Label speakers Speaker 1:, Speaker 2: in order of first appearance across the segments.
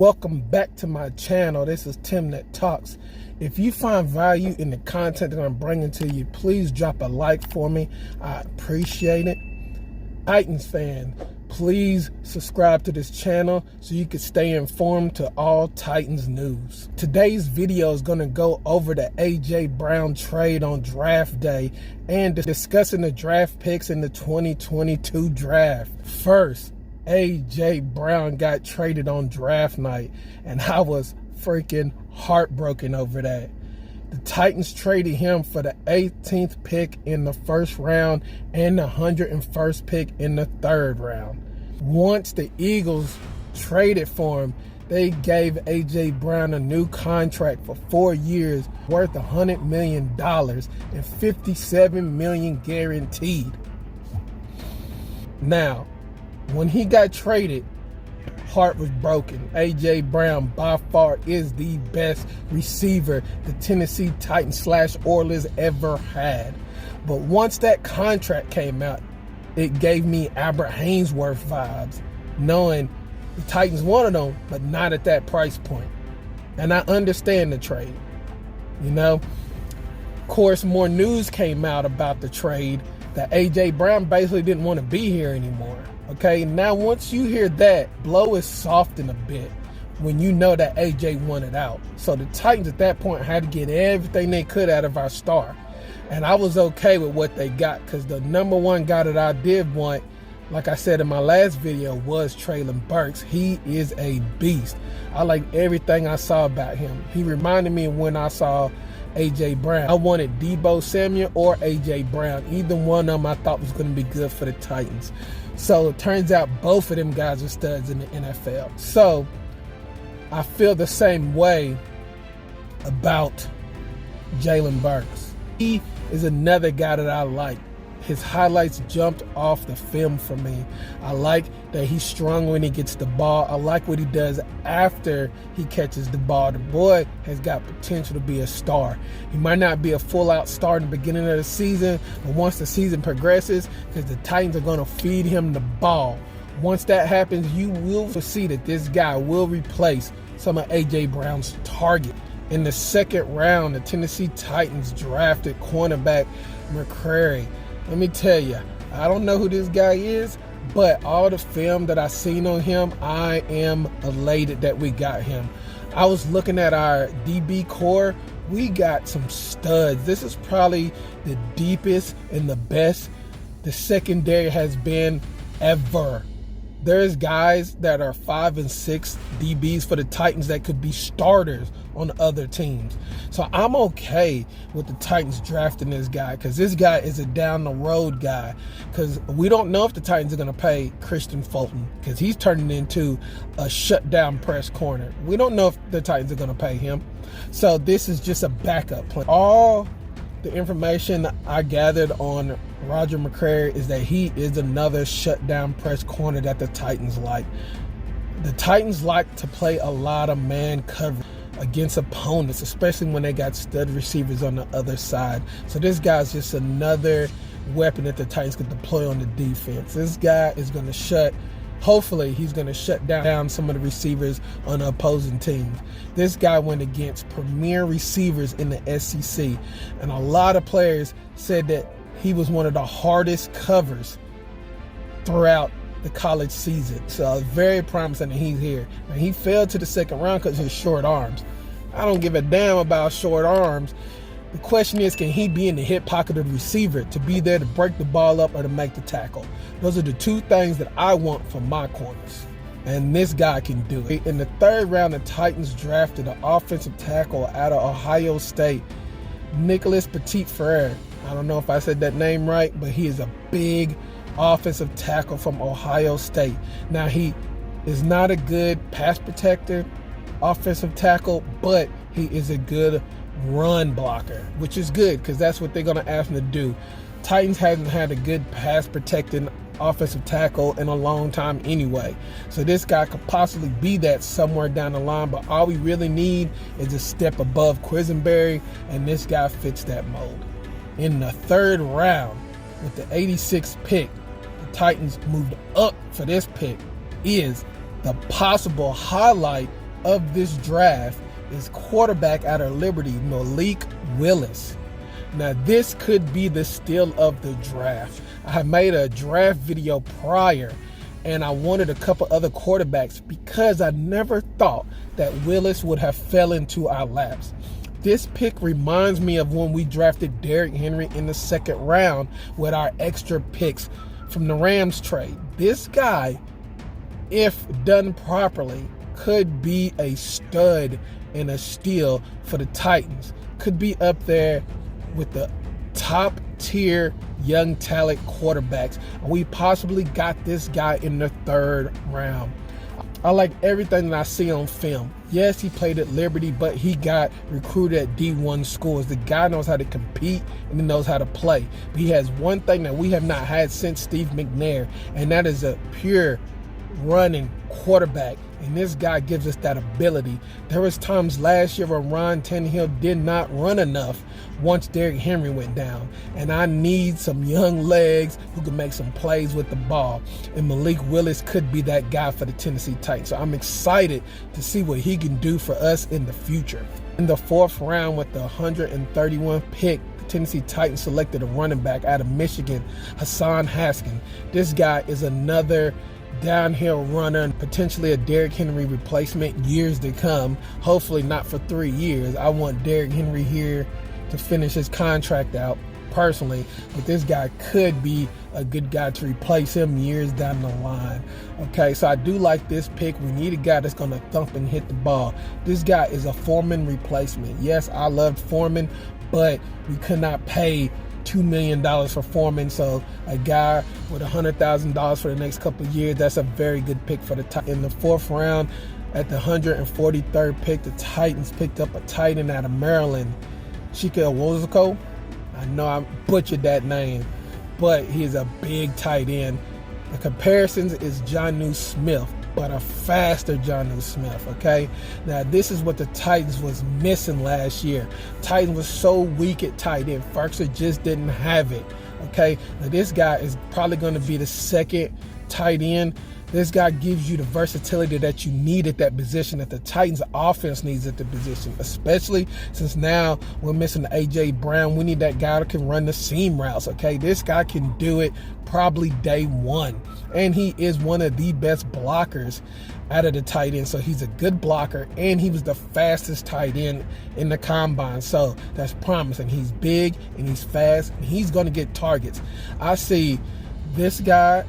Speaker 1: Welcome back to my channel. This is Tim That Talks. If you find value in the content that I'm bringing to you, please drop a like for me. I appreciate it. Titans fan, please subscribe to this channel so you can stay informed to all Titans news. Today's video is going to go over the A.J. Brown trade on draft day and discussing the draft picks in the 2022 draft. First, A.J. Brown got traded on draft night, and I was freaking heartbroken over that. The Titans traded him for the 18th pick in the first round and the 101st pick in the third round. Once the Eagles traded for him, they gave A.J. Brown a new contract for 4 years worth $100 million and $57 million guaranteed. Now, when he got traded, heart was broken. A.J. Brown by far is the best receiver the Tennessee Titans / Oilers ever had. But once that contract came out, it gave me Albert Haynesworth vibes, knowing the Titans wanted him, but not at that price point. And I understand the trade. You know, of course, more news came out about the trade that A.J. Brown basically didn't want to be here anymore. Okay, now once you hear that, blow is softened a bit when you know that A.J. wanted out. So the Titans at that point had to get everything they could out of our star. And I was okay with what they got because the number one guy that I did want, like I said in my last video, was Treylon Burns. He is a beast. I like everything I saw about him. He reminded me of when I saw A.J. Brown. I wanted Deebo Samuel or A.J. Brown. Either one of them I thought was going to be good for the Titans. So it turns out both of them guys are studs in the NFL. So I feel the same way about Treylon Burns. He is another guy that I like. His highlights jumped off the film for me. I like that he's strong when he gets the ball. I like what he does after he catches the ball. The boy has got potential to be a star. He might not be a full-out star in the beginning of the season, but once the season progresses, because the Titans are going to feed him the ball. Once that happens, you will see that this guy will replace some of A.J. Brown's target. In the second round, the Tennessee Titans drafted cornerback McCrary. Let me tell you, I don't know who this guy is, but all the film that I seen on him, I am elated that we got him. I was looking at our DB core. We got some studs. This is probably the deepest and the best the secondary has been ever. There's guys that are 5 and 6 DBs for the Titans that could be starters on other teams. So I'm okay with the Titans drafting this guy because this guy is a down-the-road guy. Because we don't know if the Titans are going to pay Christian Fulton because he's turning into a shutdown press corner. We don't know if the Titans are going to pay him. So this is just a backup plan. All the information I gathered on Roger McCrary is that he is another shutdown press corner that the Titans like. The Titans like to play a lot of man coverage against opponents, especially when they got stud receivers on the other side. So this guy's just another weapon that the Titans can deploy on the defense. This guy is going to hopefully he's going to shut down some of the receivers on the opposing teams. This guy went against premier receivers in the SEC, and a lot of players said that he was one of the hardest covers throughout the college season. So it's very promising that he's here. Now, he fell to the second round because of his short arms. I don't give a damn about short arms. The question is, can he be in the hip pocket of the receiver to be there to break the ball up or to make the tackle? Those are the two things that I want from my corners. And this guy can do it. In the third round, the Titans drafted an offensive tackle out of Ohio State, Nicholas Petit-Frere. I don't know if I said that name right, but he is a big offensive tackle from Ohio State. Now, he is not a good pass protector, offensive tackle, but he is a good run blocker, which is good because that's what they're going to ask him to do. Titans hasn't had a good pass protecting offensive tackle in a long time anyway. So this guy could possibly be that somewhere down the line, but all we really need is a step above Quisenberry, and this guy fits that mold. In the third round, with the 86th pick, the Titans moved up for this pick, is the possible highlight of this draft is quarterback out of Liberty, Malik Willis. Now, this could be the steal of the draft. I made a draft video prior, and I wanted a couple other quarterbacks because I never thought that Willis would have fell into our laps. This pick reminds me of when we drafted Derrick Henry in the second round with our extra picks from the Rams trade. This guy, if done properly, could be a stud and a steal for the Titans. Could be up there with the top tier young talent quarterbacks. We possibly got this guy in the third round. I like everything that I see on film. Yes, he played at Liberty, but he got recruited at D1 schools. The guy knows how to compete and he knows how to play. But he has one thing that we have not had since Steve McNair, and that is a pure running quarterback. And this guy gives us that ability. There was times last year where Ryan Tannehill did not run enough once Derrick Henry went down. And I need some young legs who can make some plays with the ball. And Malik Willis could be that guy for the Tennessee Titans. So I'm excited to see what he can do for us in the future. In the fourth round with the 131 pick, the Tennessee Titans selected a running back out of Michigan, Hassan Haskins. This guy is another downhill runner and potentially a Derrick Henry replacement years to come. Hopefully not for 3 years. I want Derrick Henry here to finish his contract out personally, but this guy could be a good guy to replace him years down the line. Okay, so I do like this pick. We need a guy that's going to thump and hit the ball. This guy is a Foreman replacement. Yes, I loved Foreman, but we could not pay $2 million for Foreman, so a guy with $100,000 for the next couple of years, that's a very good pick for the Titans. In the fourth round, at the 143rd pick, the Titans picked up a tight end out of Maryland, Chika Wozako. I know I butchered that name, but he's a big tight end. The comparisons is Jonnu Smith, but a faster Jonnu Smith, okay? Now, this is what the Titans was missing last year. Titans was so weak at tight end. Ferguson just didn't have it, okay? Now, this guy is probably going to be the second tight end. This guy gives you the versatility that you need at that position, that the Titans offense needs at the position, especially since now we're missing A.J. Brown. We need that guy that can run the seam routes, okay? This guy can do it probably day one. And he is one of the best blockers out of the tight end. So he's a good blocker, and he was the fastest tight end in the combine. So that's promising. He's big and he's fast, and he's going to get targets. I see this guy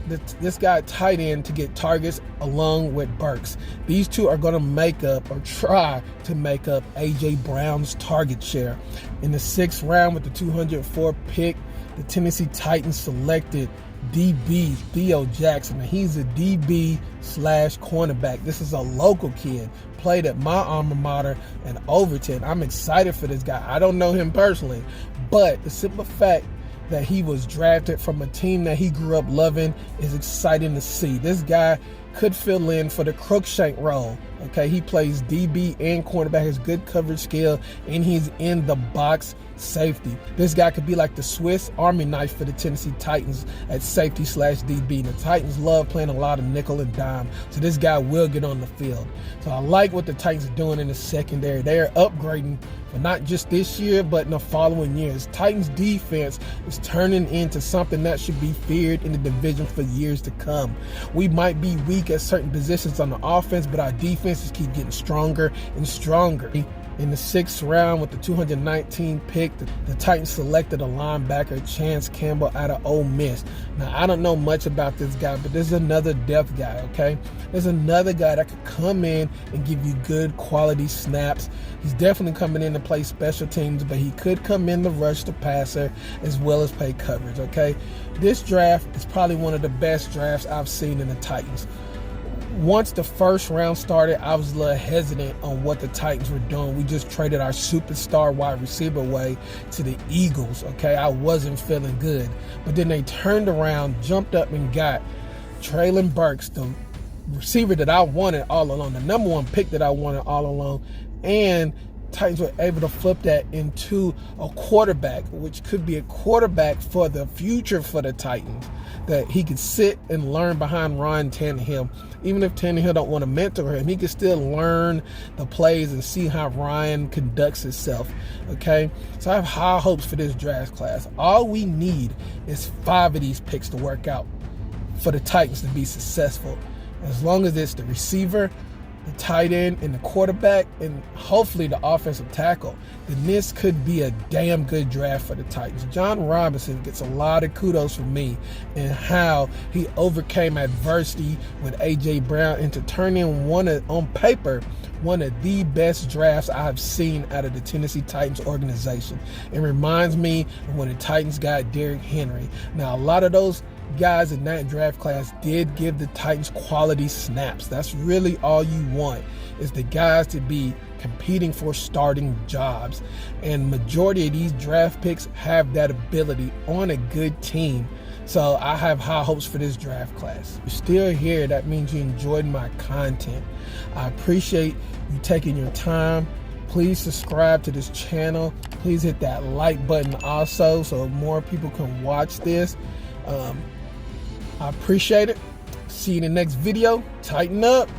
Speaker 1: tight end to get targets along with Burks. These two are going to make up or try to make up A.J. Brown's target share. In the sixth round with the 204 pick, the Tennessee Titans selected DB Theo Jackson. Now, he's a DB / cornerback. This is a local kid, played at my alma mater in Overton. I'm excited for this guy. I don't know him personally, but the simple fact that he was drafted from a team that he grew up loving is exciting to see. This guy could fill in for the Crookshank role. Okay, he plays DB and cornerback, has good coverage skill, and he's in the box safety. This guy could be like the Swiss Army knife for the Tennessee Titans at safety / DB. The Titans love playing a lot of nickel and dime, so this guy will get on the field. So I like what the Titans are doing in the secondary. They are upgrading, but not just this year, but in the following years. Titans defense is turning into something that should be feared in the division for years to come. We might be weak at certain positions on the offense, but our defenses keep getting stronger and stronger. In the sixth round with the 219 pick, the Titans selected a linebacker, Chance Campbell, out of Ole Miss. Now, I don't know much about this guy, but this is another depth guy, okay? There's another guy that could come in and give you good quality snaps. He's definitely coming in to play special teams, but he could come in to rush the passer as well as play coverage, okay? This draft is probably one of the best drafts I've seen in the Titans. Once the first round started, I was a little hesitant on what the Titans were doing. We just traded our superstar wide receiver away to the Eagles, okay? I wasn't feeling good. But then they turned around, jumped up, and got Treylon Burns, the receiver that I wanted all along, the number one pick that I wanted all along. And Titans were able to flip that into a quarterback, which could be a quarterback for the future for the Titans. that he could sit and learn behind Ryan Tannehill. Even if Tannehill don't want to mentor him, he can still learn the plays and see how Ryan conducts himself. Okay, so I have high hopes for this draft class. All we need is 5 of these picks to work out for the Titans to be successful. As long as it's the receiver, the tight end, and the quarterback, and hopefully the offensive tackle, then this could be a damn good draft for the Titans. John Roberson gets a lot of kudos from me in how he overcame adversity with A.J. Brown into turning on paper, one of the best drafts I've seen out of the Tennessee Titans organization. It reminds me of when the Titans got Derrick Henry. Now, a lot of those guys in that draft class did give the Titans quality snaps. That's really all you want, is the guys to be competing for starting jobs. And majority of these draft picks have that ability on a good team. So I have high hopes for this draft class. If you're still here, that means you enjoyed my content. I appreciate you taking your time. Please subscribe to this channel. Please hit that like button also so more people can watch this. I appreciate it. See you in the next video. Tighten up.